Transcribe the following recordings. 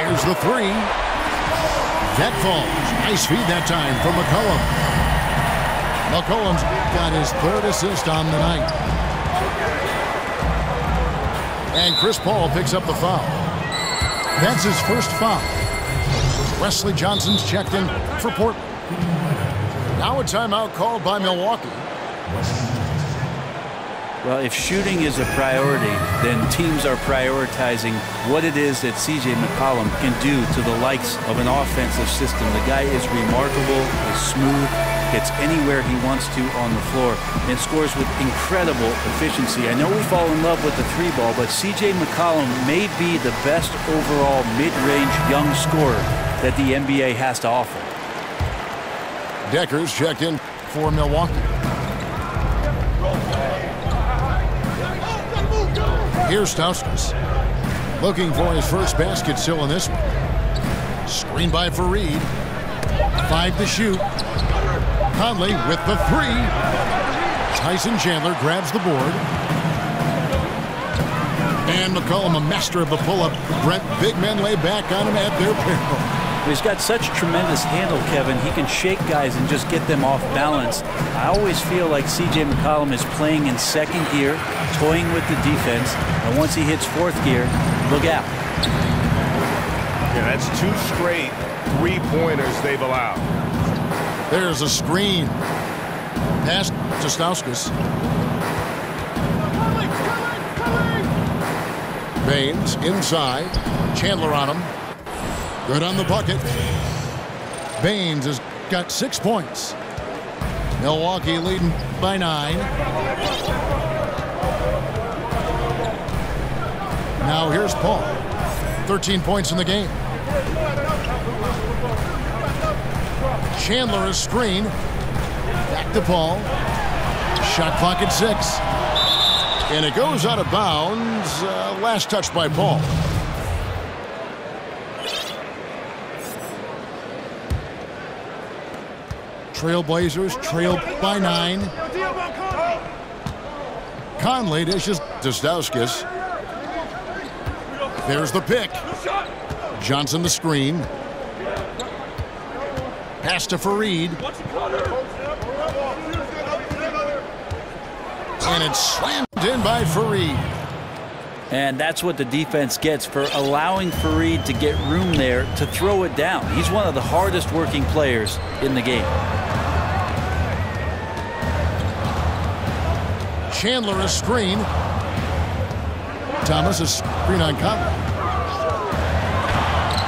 There's the three. That falls. Nice feed that time from McCollum. McCollum's got his third assist on the night. And Chris Paul picks up the foul. That's his first foul. Wesley Johnson's checked in for Portland. Now a timeout called by Milwaukee. Well, if shooting is a priority, then teams are prioritizing what it is that C.J. McCollum can do to the likes of an offensive system. The guy is remarkable, is smooth, gets anywhere he wants to on the floor, and scores with incredible efficiency. I know we fall in love with the three ball, but C.J. McCollum may be the best overall mid-range young scorer that the NBA has to offer. Decker's checked in for Milwaukee. Here's Stauskas. Looking for his first basket still in this one. Screen by Fareed. 5 to shoot. Conley with the three. Tyson Chandler grabs the board. And McCollum, a master of the pull-up. Brent, big men lay back on him at their peril. He's got such tremendous handle, Kevin. He can shake guys and just get them off balance. I always feel like C.J. McCollum is playing in second gear, toying with the defense, and once he hits fourth gear, look out. Yeah, that's 2 straight three-pointers they've allowed. There's a screen. Pass to Stauskas. Baines inside. Chandler on him. Good on the bucket. Baines has got 6 points. Milwaukee leading by 9. Now here's Paul. 13 points in the game. Chandler is screen. Back to Paul. Shot clock at 6. And it goes out of bounds. Last touch by Paul. Trailblazers trail by 9. Conley dishes to Stauskas. There's the pick. Johnson the screen. Pass to Fareed. And it's slammed in by Fareed. And that's what the defense gets for allowing Fareed to get room there to throw it down. He's one of the hardest working players in the game. Chandler a screen. Thomas a screen on Conley.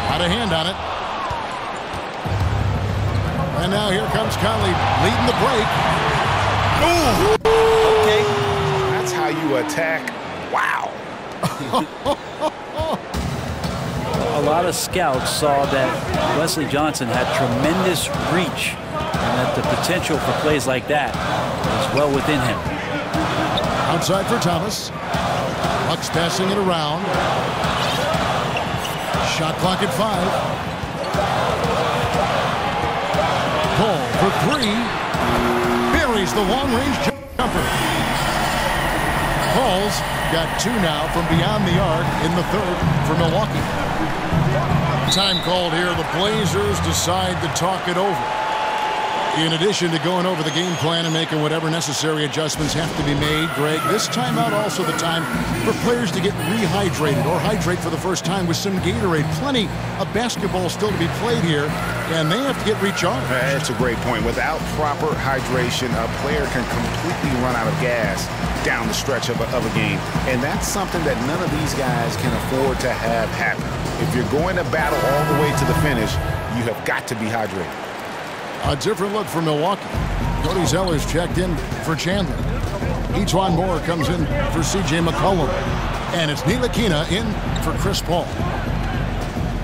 Got a hand on it. And now here comes Conley leading the break. Ooh. Okay. That's how you attack. Wow. A lot of scouts saw that Wesley Johnson had tremendous reach and that the potential for plays like that is well within him. Outside for Thomas. Bucks passing it around. Shot clock at 5. Paul for 3. Buries the long-range jumper. Paul's got 2 now from beyond the arc in the third for Milwaukee. Time called here. The Blazers decide to talk it over. In addition to going over the game plan and making whatever necessary adjustments have to be made, Greg, this timeout also the time for players to get rehydrated or hydrate for the first time with some Gatorade. Plenty of basketball still to be played here, and they have to get recharged. That's a great point. Without proper hydration, a player can completely run out of gas down the stretch of a game. And that's something that none of these guys can afford to have happen. If you're going to battle all the way to the finish, you have got to be hydrated. A different look for Milwaukee. Cody Zeller's checked in for Chandler. Etuan Moore comes in for C.J. McCollum. And it's Ntilikina in for Chris Paul.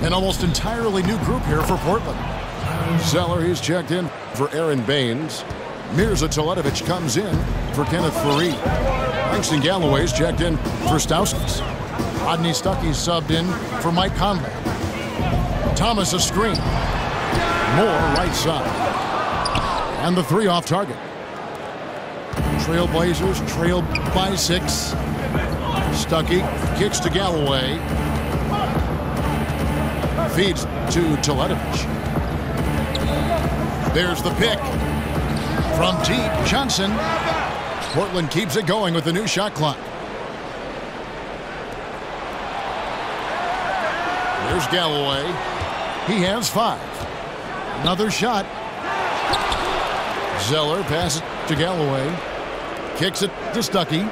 An almost entirely new group here for Portland. Zeller, he's checked in for Aaron Baines. Mirza Teletovic comes in for Kenneth Fareed. Langston Galloway's checked in for Stauskas. Rodney Stuckey's subbed in for Mike Conley. Thomas a screen. Moore right side. And the 3 off target. Trailblazers trail by 6. Stuckey kicks to Galloway. Feeds to Teletovic. There's the pick. From deep, Johnson. Portland keeps it going with the new shot clock. There's Galloway. He has 5. Another shot. Zeller passes to Galloway. Kicks it to Stuckey.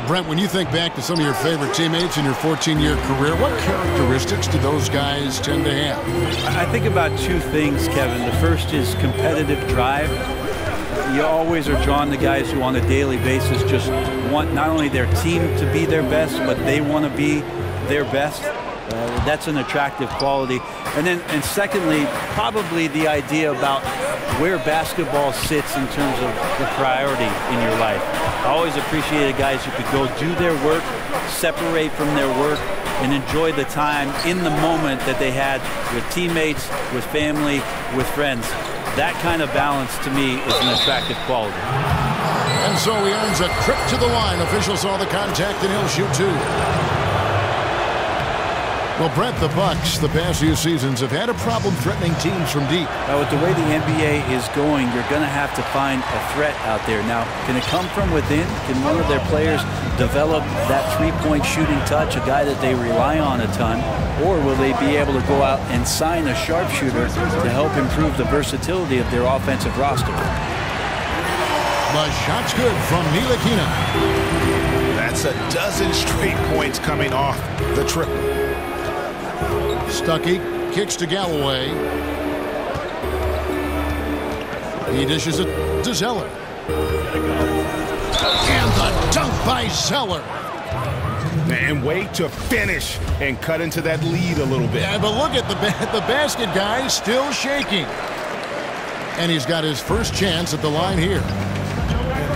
Brent, when you think back to some of your favorite teammates in your 14-year career, what characteristics do those guys tend to have? I think about 2 things, Kevin. The first is competitive drive. You always are drawn to guys who on a daily basis just want not only their team to be their best, but they want to be their best. That's an attractive quality. And secondly, probably the idea about where basketball sits in terms of the priority in your life. I always appreciated guys who could go do their work, separate from their work, and enjoy the time in the moment that they had with teammates, with family, with friends. That kind of balance, to me, is an attractive quality. And so he earns a trip to the line. Officials saw the contact, and he'll shoot 2. Well, Brent, the Bucks, the past few seasons, have had a problem threatening teams from deep. Now, with the way the NBA is going, you're going to have to find a threat out there. Now, can it come from within? Can one of their players develop that three-point shooting touch, a guy that they rely on a ton? Or will they be able to go out and sign a sharpshooter to help improve the versatility of their offensive roster? The shot's good from Ntilikina. That's a dozen straight points coming off the triple. Stuckey kicks to Galloway. He dishes it to Zeller. And the dunk by Zeller. And wait to finish and cut into that lead a little bit. Yeah, but look at the basket guy still shaking. And he's got his first chance at the line here.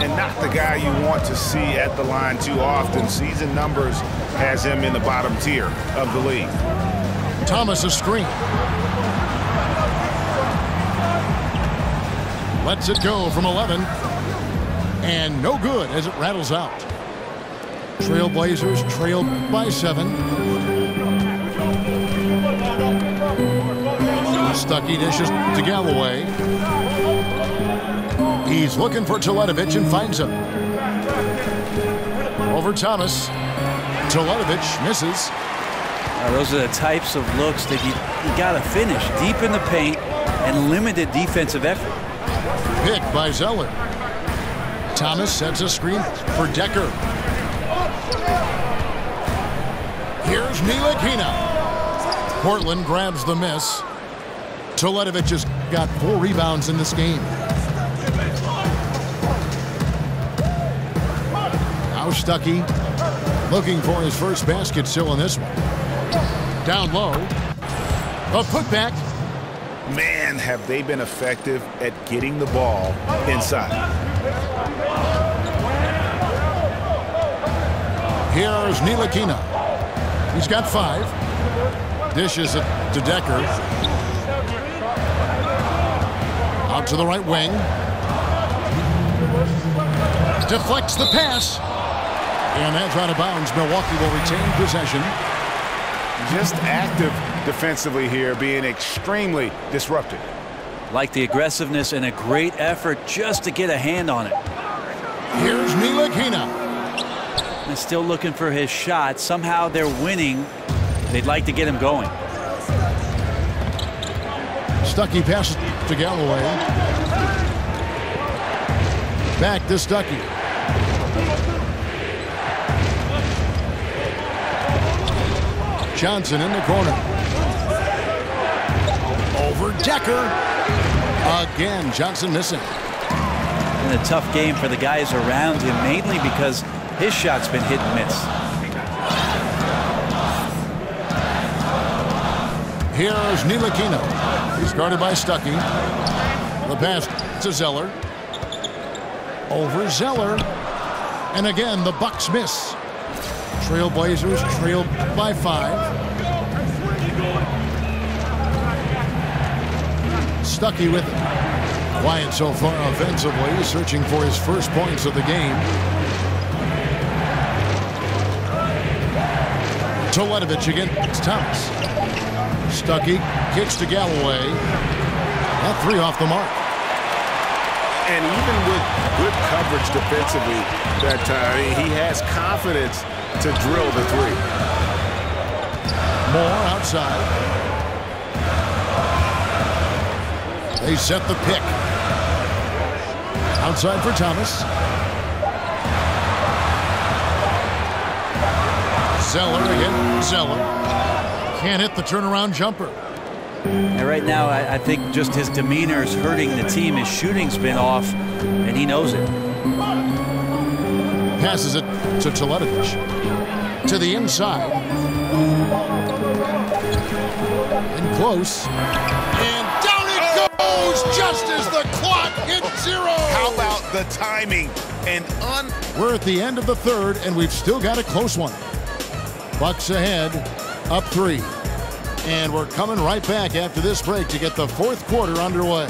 And not the guy you want to see at the line too often. Season numbers has him in the bottom tier of the league. Thomas a screen. Lets it go from 11. And no good as it rattles out. Trailblazers trailed by 7. Stuckey dishes to Galloway. He's looking for Teletovic and finds him. Over Thomas. Teletovic misses. Those are the types of looks that you got to finish deep in the paint and limited defensive effort. Pick by Zeller. Thomas sets a screen for Decker. Here's Ntilikina. Portland grabs the miss. Teletovic has got 4 rebounds in this game. Now Stuckey looking for his first basket still in this one. Down low. A putback. Man, have they been effective at getting the ball inside. Here's Ntilikina. He's got 5. Dishes it to Decker. Out to the right wing. Deflects the pass. And that's out of bounds. Milwaukee will retain possession. Just active defensively here, being extremely disruptive. Like the aggressiveness and a great effort just to get a hand on it. Here's Ntilikina. And still looking for his shot. Somehow they're winning. They'd like to get him going. Stuckey passes to Galloway. Back to Stuckey. Johnson in the corner. Over Decker. Again, Johnson missing. And a tough game for the guys around him, mainly because his shot's been hit and miss. Here's Ntilikina. He's guarded by Stuckey. The pass to Zeller. Over Zeller. And again, the Bucks miss. Trailblazers trailed by 5. Stuckey with it. Quiet so far offensively, searching for his first points of the game. Toledovich against Thomas. Stuckey kicks to Galloway. That three off the mark. And even with good coverage defensively, he has confidence to drill the three. Moore outside. They set the pick. Outside for Thomas. Zeller again. Zeller. Can't hit the turnaround jumper. And right now, I think just his demeanor is hurting the team. His shooting's been off, and he knows it. Passes it to Toledovich. To the inside. And close. And down it goes just as the clock hits 0. How about the timing? We're at the end of the third, and we've still got a close one. Bucks ahead, up 3. And we're coming right back after this break to get the fourth quarter underway.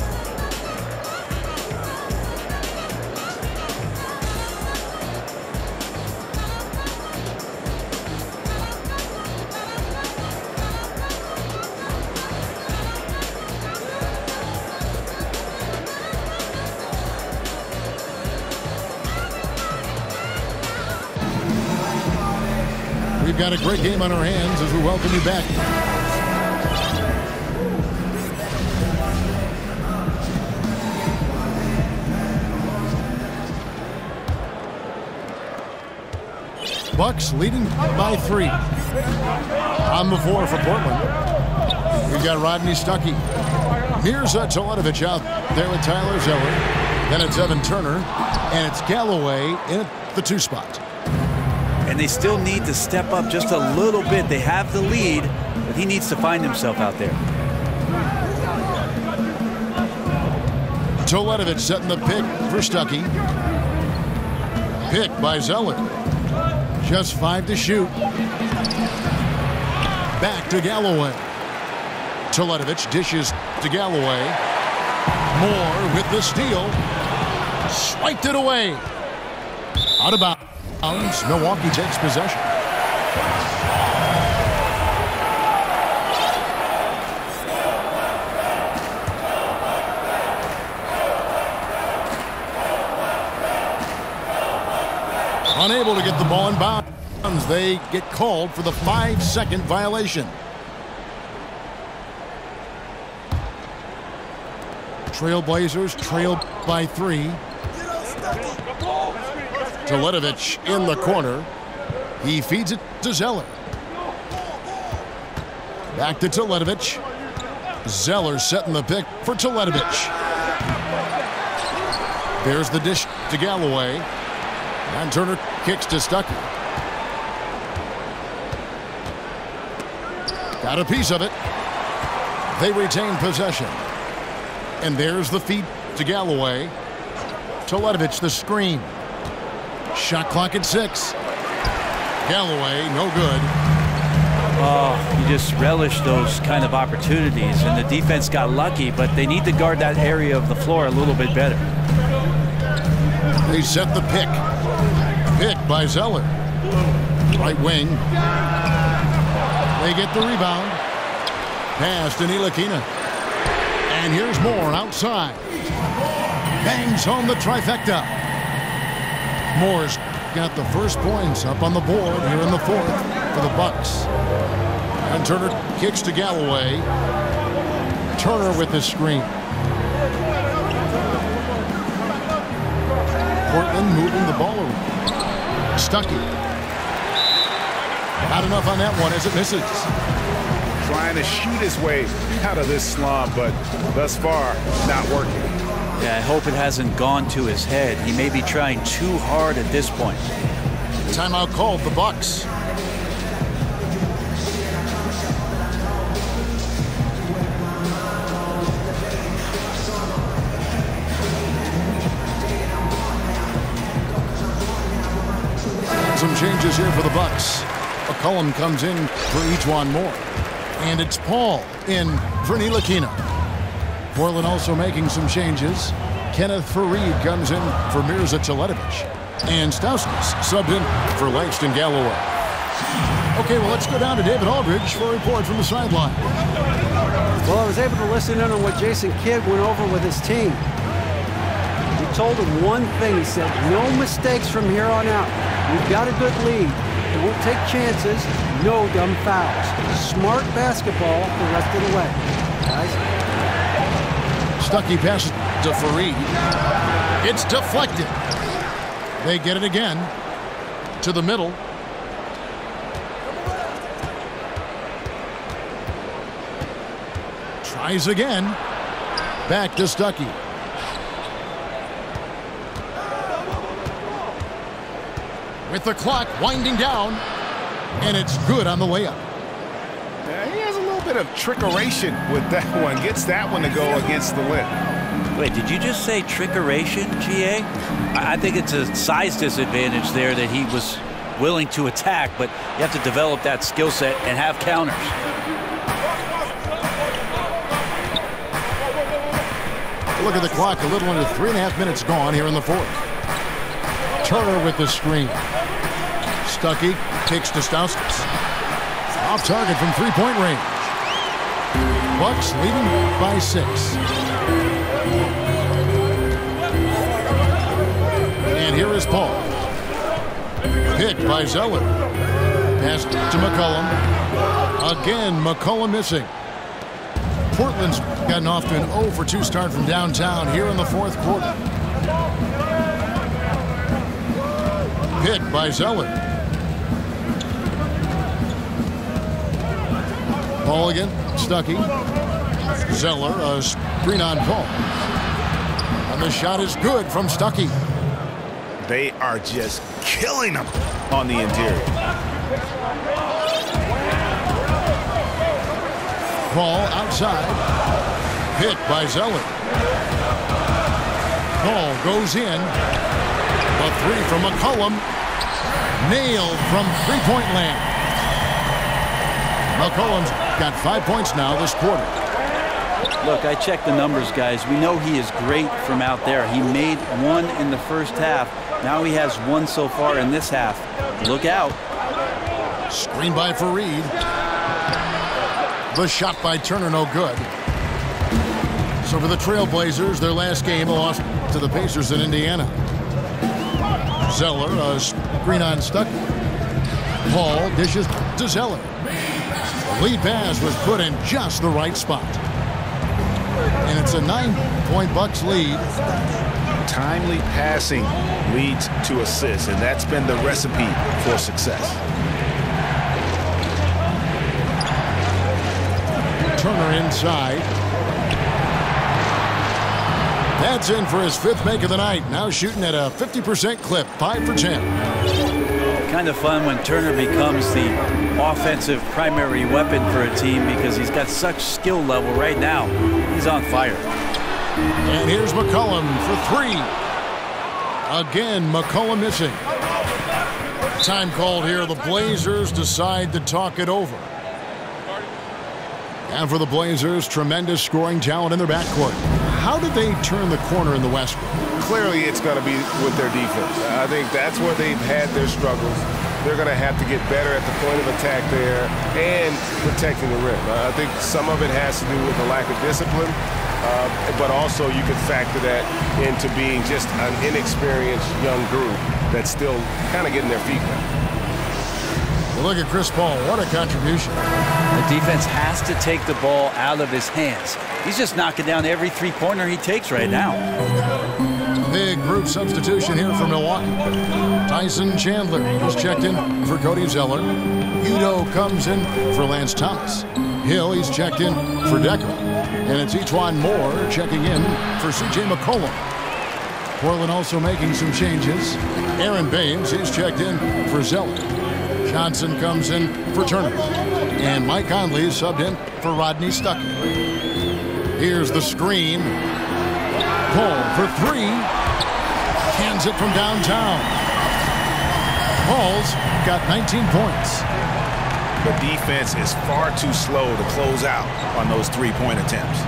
We've got a great game on our hands as we welcome you back. Bucks leading by 3. On the floor for Portland. We've got Rodney Stuckey. Mirza Toledovich out there with Tyler Zeller. Then it's Evan Turner. And it's Galloway in the 2 spot. And they still need to step up just a little bit. They have the lead, but he needs to find himself out there. Toledovich setting the pick for Stuckey. Pick by Zeller. Just 5 to shoot. Back to Galloway. Toledovich dishes to Galloway. Moore with the steal. Swiped it away. Out of bounds. Milwaukee takes possession. Unable to get the ball in bounds. They get called for the 5-second violation. Trailblazers trail by 3. Toledovich in the corner. He feeds it to Zeller. Back to Toledovich. Zeller setting the pick for Toledovich. There's the dish to Galloway. And Turner kicks to Stuckey. Got a piece of it. They retain possession. And there's the feed to Galloway. Toledovich the screen. Shot clock at 6. Galloway, no good. Oh, you just relish those kind of opportunities. And the defense got lucky, but they need to guard that area of the floor a little bit better. They set the pick. Pick by Zeller. Right wing. They get the rebound. Pass to Ntilikina. And here's Moore outside. Bangs home the trifecta. Moore's got the first points up on the board here in the fourth for the Bucks. And Turner kicks to Galloway. Turner with the screen. Portland moving the ball around. Stuckey. Not enough on that one as it misses. Trying to shoot his way out of this slump, but thus far, not working. Yeah, I hope it hasn't gone to his head. He may be trying too hard at this point. Timeout called the Bucks. Some changes here for the Bucks. McCollum comes in for Ejuan Moore. And it's Paul in for Ntilikina. Portland also making some changes. Kenneth Faried comes in for Mirza Toledovich. And Stauskas subbed in for Langston Galloway. Okay, well, let's go down to David Aldridge for a report from the sideline. Well, I was able to listen in on what Jason Kidd went over with his team. He told them one thing. He said, no mistakes from here on out. We've got a good lead. Don't take chances. No dumb fouls. Smart basketball the rest of the way. Guys. Stuckey passes to Fareed. It's deflected. They get it again to the middle. Tries again. Back to Stuckey. With the clock winding down, and it's good on the layup. He has a little bit of trickeration with that one. Gets that one to go against the lip. Wait, did you just say trickeration, GA? I think it's a size disadvantage there that he was willing to attack, but you have to develop that skill set and have counters. Look at the clock, a little under 3.5 minutes gone here in the fourth. Turner with the screen. Stuckey takes to Stauskas. Off target from three-point range. Bucks leading by 6. And here is Paul. Picked by Zeller. Pass to McCollum. Again, McCollum missing. Portland's gotten off to an 0 for 2 start from downtown here in the fourth quarter. Picked by Zeller. Paul again, Stuckey. Zeller, a screen on Paul. And the shot is good from Stuckey. They are just killing them on the interior. Paul outside. Hit by Zeller. Paul goes in. A 3 from McCollum. Nailed from three-point land. McCollum's got 5 points now this quarter. Look, I checked the numbers, guys. We know he is great from out there. He made 1 in the first half. Now he has 1 so far in this half. Look out. Screen by Fareed. The shot by Turner, no good. So for the Trailblazers, their last game lost to the Pacers in Indiana. Zeller, a screen on Stuckey. Paul dishes to Zeller. The lead pass was put in just the right spot. And it's a 9-point Bucks lead. Timely passing leads to assists, and that's been the recipe for success. Turner inside. That's in for his 5th make of the night. Now shooting at a 50% clip, 5 for 10. Kind of fun when Turner becomes the offensive primary weapon for a team because he's got such skill level right now. He's on fire. And here's McCollum for 3. Again, McCollum missing. Time called here. The Blazers decide to talk it over. And for the Blazers, tremendous scoring talent in their backcourt. How did they turn the corner in the West? Clearly, it's going to be with their defense. I think that's where they've had their struggles. They're going to have to get better at the point of attack there and protecting the rim. I think some of it has to do with the lack of discipline, but also you could factor that into being just an inexperienced young group that's still kind of getting their feet wet. Well, look at Chris Paul. What a contribution. The defense has to take the ball out of his hands. He's just knocking down every three-pointer he takes right now. Big group substitution here for Milwaukee. Tyson Chandler just checked in for Cody Zeller. Udo comes in for Lance Thomas. Hill, he's checked in for Decker. And it's E'Twaun Moore checking in for C.J. McCollum. Portland also making some changes. Aaron Baines, he's checked in for Zeller. Johnson comes in for Turner. And Mike Conley subbed in for Rodney Stuckey. Here's the screen. Paul for 3. Cans it from downtown. Paul's got 19 points. The defense is far too slow to close out on those three-point attempts.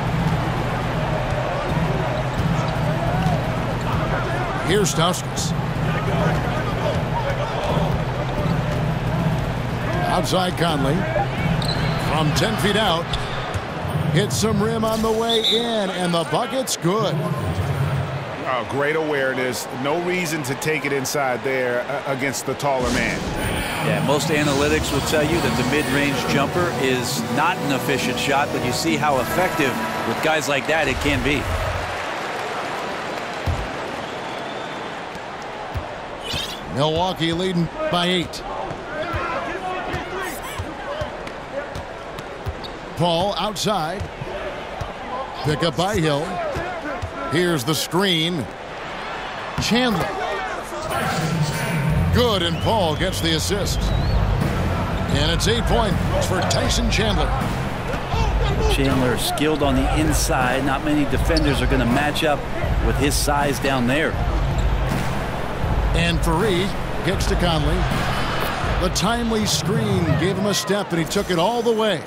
Here's Stauskas. Outside Conley. From 10 feet out. Hits some rim on the way in, and the bucket's good. Oh, great awareness. No reason to take it inside there against the taller man. Yeah, most analytics will tell you that the mid-range jumper is not an efficient shot, but you see how effective with guys like that it can be. Milwaukee leading by 8. Paul outside. Pick up by Hill. Here's the screen. Chandler. Good, and Paul gets the assist. And it's 8 points for Tyson Chandler. Chandler skilled on the inside. Not many defenders are going to match up with his size down there. And Fareed kicks to Conley. The timely screen gave him a step, and he took it all the way.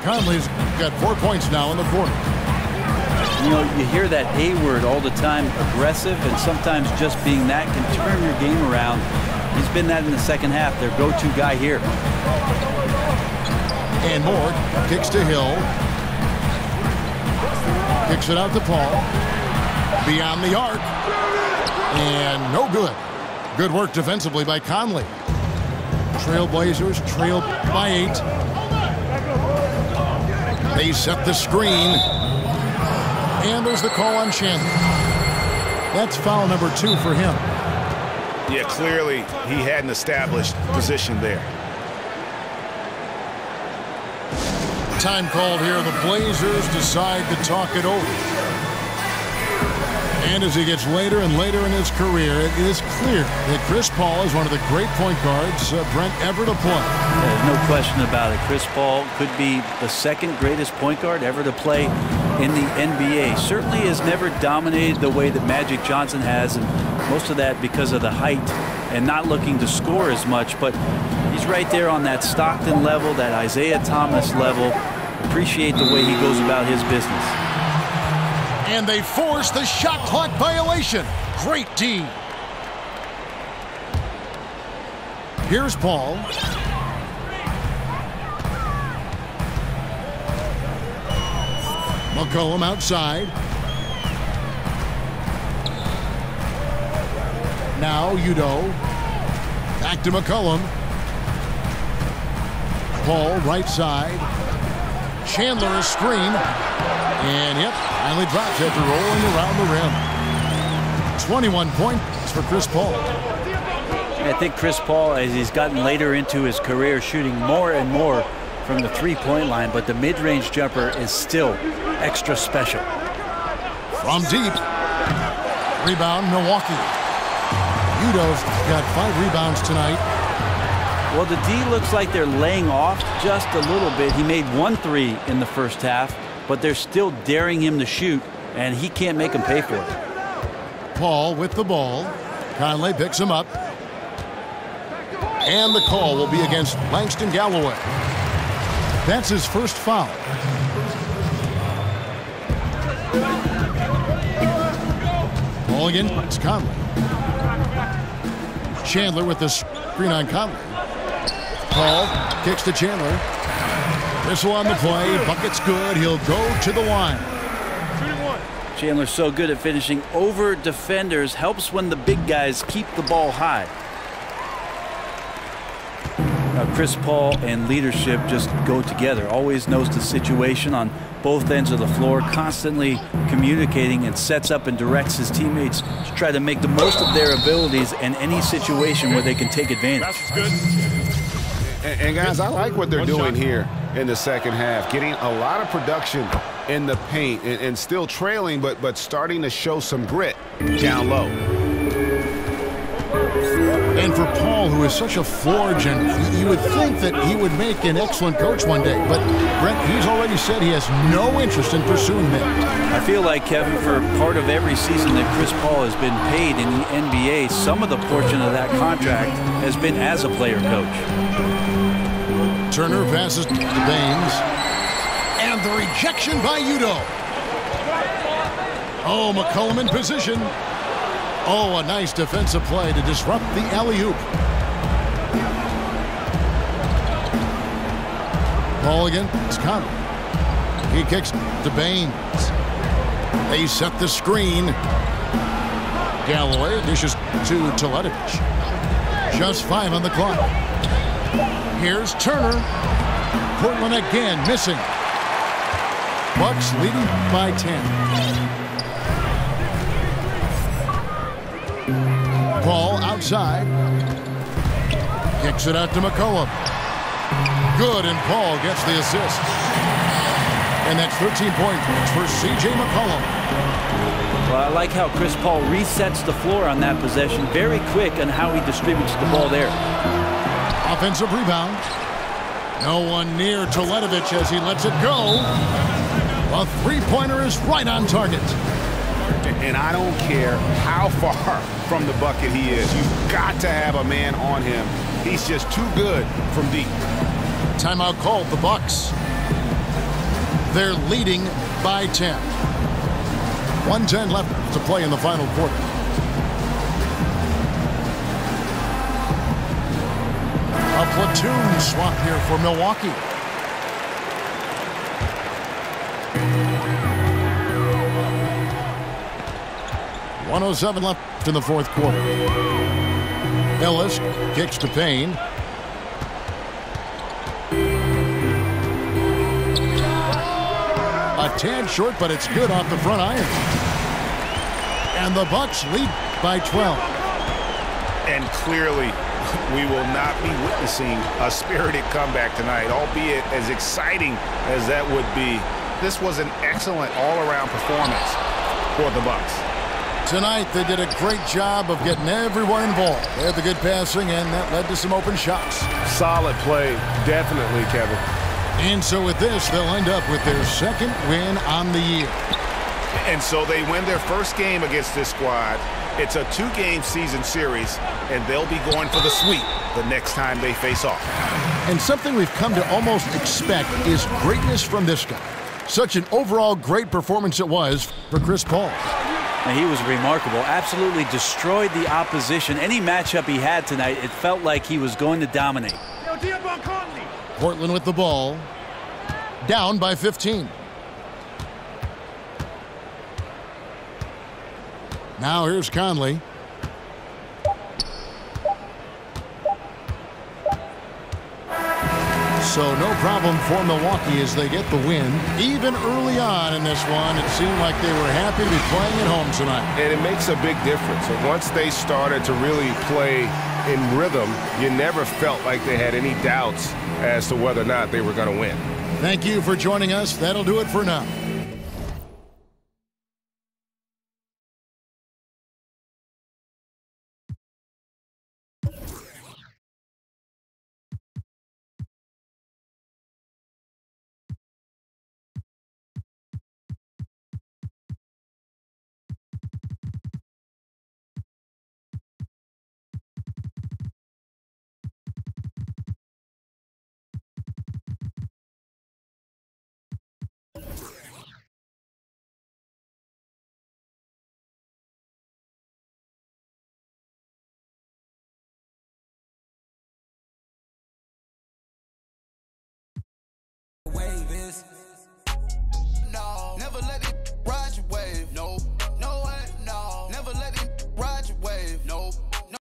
Conley's got 4 points now in the quarter. You know, you hear that A word all the time, aggressive, and sometimes just being that can turn your game around. He's been that in the second half, their go-to guy here. And Moore kicks to Hill. Kicks it out to Paul. Beyond the arc. And no good. Good work defensively by Conley. Trailblazers trail by 8. They set the screen. And there's the call on Chandler. That's foul number 2 for him. Yeah, clearly he had an established position there. Time called here. The Blazers decide to talk it over. And as he gets later and later in his career, it is clear that Chris Paul is one of the great point guards Brent ever to play. There's no question about it. Chris Paul could be the second greatest point guard ever to play in the NBA. Certainly has never dominated the way that Magic Johnson has, and most of that because of the height and not looking to score as much. But he's right there on that Stockton level, that Isaiah Thomas level. Appreciate the way he goes about his business. And they force the shot clock violation. Great D. Here's Paul. McCollum outside. Now Udo. Back to McCollum. Paul right side. Chandler a screen. And yep, finally drops after rolling around the rim. 21 points for Chris Paul. I think Chris Paul, as he's gotten later into his career, shooting more and more from the three-point line, but the mid-range jumper is still extra special. From deep. Rebound, Milwaukee. Udo's got 5 rebounds tonight. Well, the D looks like they're laying off just a little bit. He made 1 3 in the first half, but they're still daring him to shoot, and he can't make them pay for it. Paul with the ball. Conley picks him up. And the call will be against Langston Galloway. That's his first foul. Ball again, it's Conley. Chandler with the screen on Conley. Paul kicks to Chandler. Whistle on the play. Bucket's good. He'll go to the line. Chandler's so good at finishing over defenders. Helps when the big guys keep the ball high. Now, Chris Paul and leadership just go together. Always knows the situation on both ends of the floor. Constantly communicating and sets up and directs his teammates to try to make the most of their abilities in any situation where they can take advantage. And guys, I like what they're doing here in the second half. Getting a lot of production in the paint and still trailing, but starting to show some grit down low. And for Paul, who is such a floor general, you would think that he would make an excellent coach one day. But, Brent, he's already said he has no interest in pursuing that. I feel like, Kevin, for part of every season that Chris Paul has been paid in the NBA, some of the portion of that contract has been as a player coach. Turner passes to Baines. And the rejection by Udo. Oh, McCollum in position. Oh, a nice defensive play to disrupt the alley-oop. Ball against Conley. He kicks to Baines. They set the screen. Galloway dishes to Teletovic. Just 5 on the clock. Here's Turner. Portland again missing. Bucks leading by 10. Ball outside. Kicks it out to McCollum. Good, and Paul gets the assist. And that's 13 points for C.J. McCollum. Well, I like how Chris Paul resets the floor on that possession. Very quick on how he distributes the ball there. Offensive rebound. No one near Teletovic as he lets it go. A three-pointer is right on target. And I don't care how far from the bucket he is. You've got to have a man on him. He's just too good from deep. Timeout called the Bucks. They're leading by 10. 1:10 left to play in the final quarter. A platoon swap here for Milwaukee. .107 left in the fourth quarter. Ellis kicks to Payne. A tad short, but it's good off the front iron. And the Bucks lead by 12. And clearly, we will not be witnessing a spirited comeback tonight, albeit as exciting as that would be. This was an excellent all-around performance for the Bucks. Tonight, they did a great job of getting everyone involved. They had the good passing, and that led to some open shots. Solid play, definitely, Kevin. And so with this, they'll end up with their second win on the year. And so they win their first game against this squad. It's a 2-game season series, and they'll be going for the sweep the next time they face off. And something we've come to almost expect is greatness from this guy. Such an overall great performance it was for Chris Paul. And he was remarkable. Absolutely destroyed the opposition. Any matchup he had tonight, it felt like he was going to dominate. Portland with the ball. Down by 15. Now here's Conley. So no problem for Milwaukee as they get the win. Even early on in this one, it seemed like they were happy to be playing at home tonight. And it makes a big difference. And once they started to really play in rhythm, you never felt like they had any doubts as to whether or not they were going to win. Thank you for joining us. That'll do it for now.